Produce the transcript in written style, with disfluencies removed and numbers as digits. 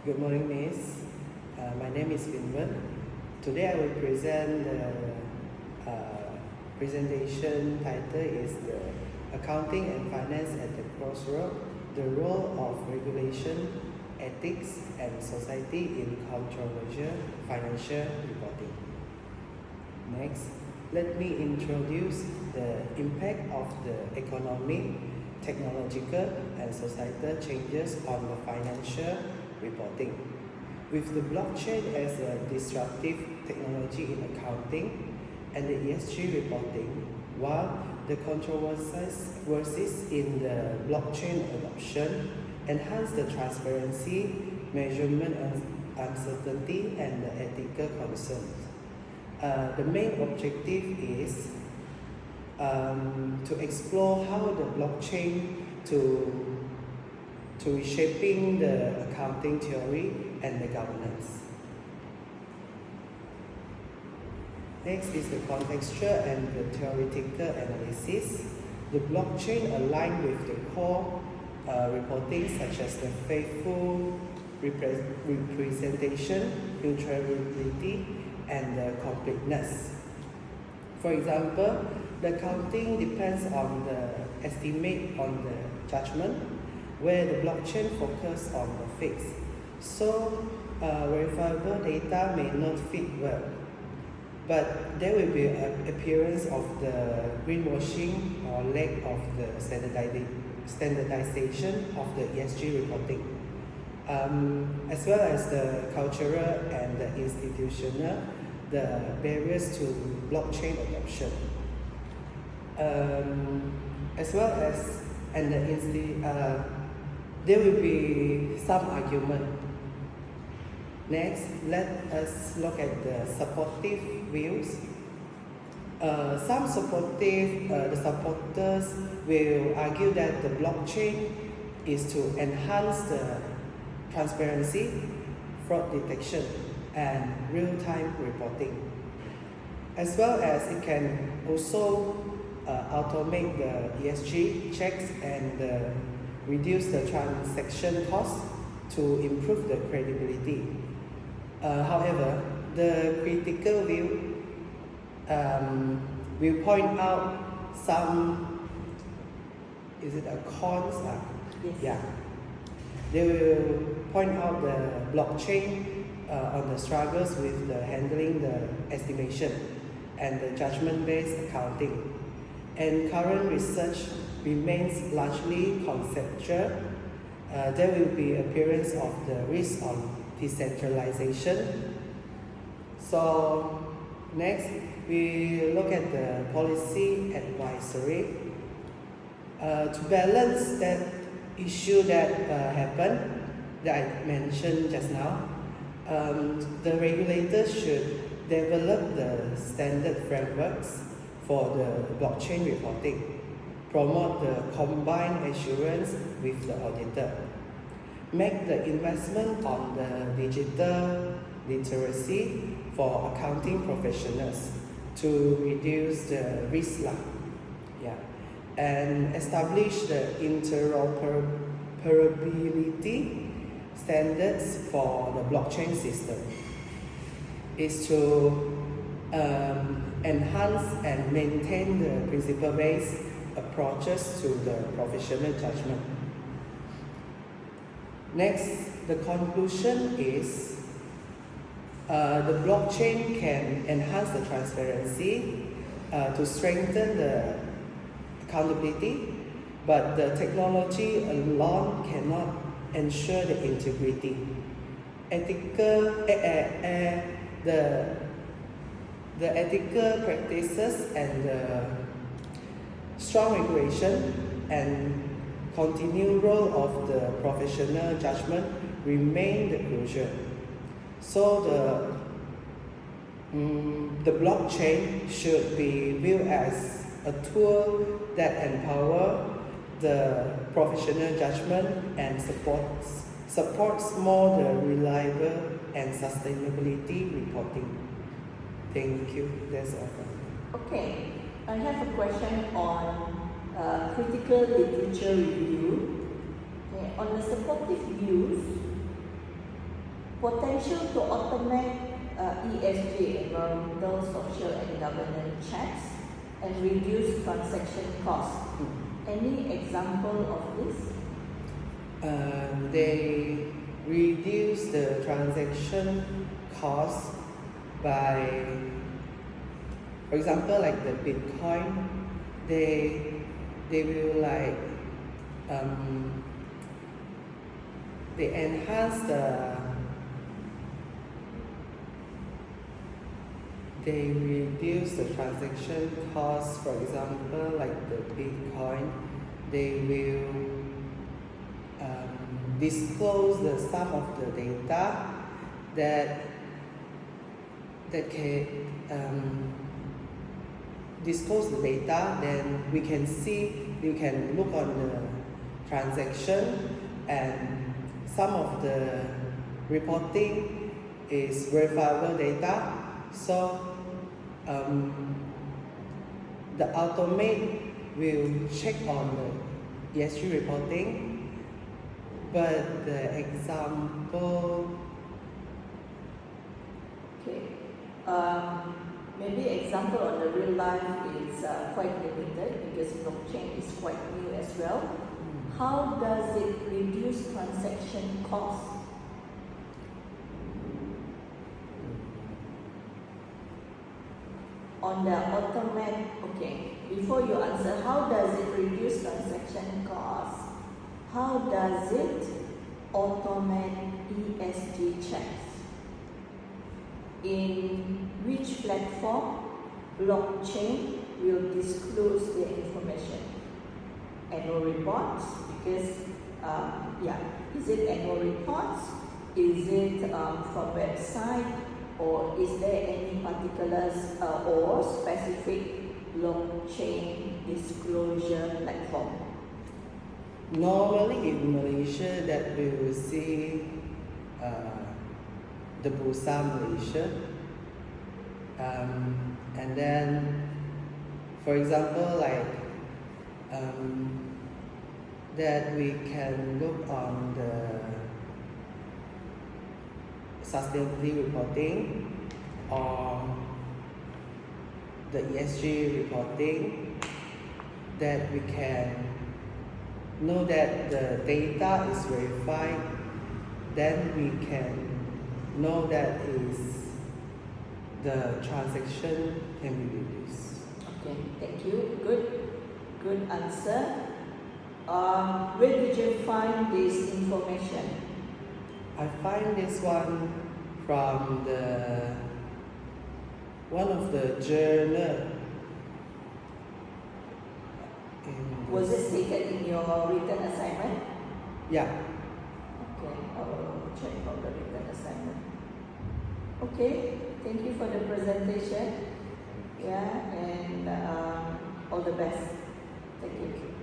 Good morning, Miss. My name is Vinwant. Today I will present the presentation title is the Accounting and Finance at the Crossroad, the role of regulation, ethics and society in controversial financial reporting. Next, let me introduce the impact of the economic, technological and societal changes on the financial reporting. With the blockchain as a disruptive technology in accounting and the ESG reporting, while the controversies in the blockchain adoption enhance the transparency, measurement uncertainty and the ethical concerns. The main objective is to explore how the blockchain to reshaping the accounting theory and the governance. Next is the contextual and the theoretical analysis. The blockchain aligned with the core reporting such as the faithful representation, neutrality, and the completeness. For example, the accounting depends on the estimate on the judgment, where the blockchain focuses on the fix. So, verifiable data may not fit well, but there will be an appearance of the greenwashing or lack of the standardization of the ESG reporting, as well as the cultural and the institutional, the barriers to blockchain adoption, as well as there will be some argument. Next, let us look at the supportive views. The supporters will argue that the blockchain is to enhance the transparency, fraud detection, and real-time reporting, as well as it can also automate the ESG checks and reduce the transaction cost to improve the credibility. However, the critical view will point out some, cons? Yes. Yeah. They will point out the blockchain on the struggles with the handling the estimation and the judgment-based accounting. And current research remains largely conceptual. There will be appearance of the risk of decentralization. So next, we look at the policy advisory. To balance that issue that happened, that I mentioned just now, the regulators should develop the standard frameworks for the blockchain reporting, promote the combined assurance with the auditor, make the investment on the digital literacy for accounting professionals to reduce the risk, and establish the interoperability standards for the blockchain system is to enhance and maintain the principle-based approaches to the professional judgment. Next, the conclusion is the blockchain can enhance the transparency to strengthen the accountability, but the technology alone cannot ensure the integrity. The ethical practices and the strong regulation and continued role of the professional judgment remain the crucial. So the blockchain should be viewed as a tool that empowers the professional judgment and supports more the reliable and sustainability reporting. Thank you. That's all. Okay, I have a question on critical literature review. Okay, on the supportive views, Potential to automate ESG, environmental, social, and governance checks and reduce transaction costs. Any example of this? They reduce the transaction cost by, for example, like the Bitcoin, they will like they enhance they reduce the transaction cost. For example, like the Bitcoin, they will disclose the some of the data that can disclose the data. Then we can look on the transaction, and some of the reporting is verifiable data. So the automate will check on the ESG reporting, but the example, Okay. Maybe example on the real life is quite limited because blockchain is quite new as well. How does it reduce transaction costs? On the automate, okay, before you answer, how does it reduce transaction costs? How does it automate ESG checks? In which platform blockchain will disclose the information? Annual reports, because is it annual reports? Is it from website, or is there any particulars or specific blockchain disclosure platform? normally in Malaysia that we will see the Bursa Malaysia, and then, for example, like that we can look on the sustainability reporting or the ESG reporting, that we can know that the data is verified. Then we can know that is the transaction can be reduced. Okay, thank you. Good answer. Where did you find this information? I find this one from one of the journal. Was it stated in your written assignment? Yeah. Okay, I will check on the written assignment. Okay, thank you for the presentation. Yeah, and all the best. Thank you.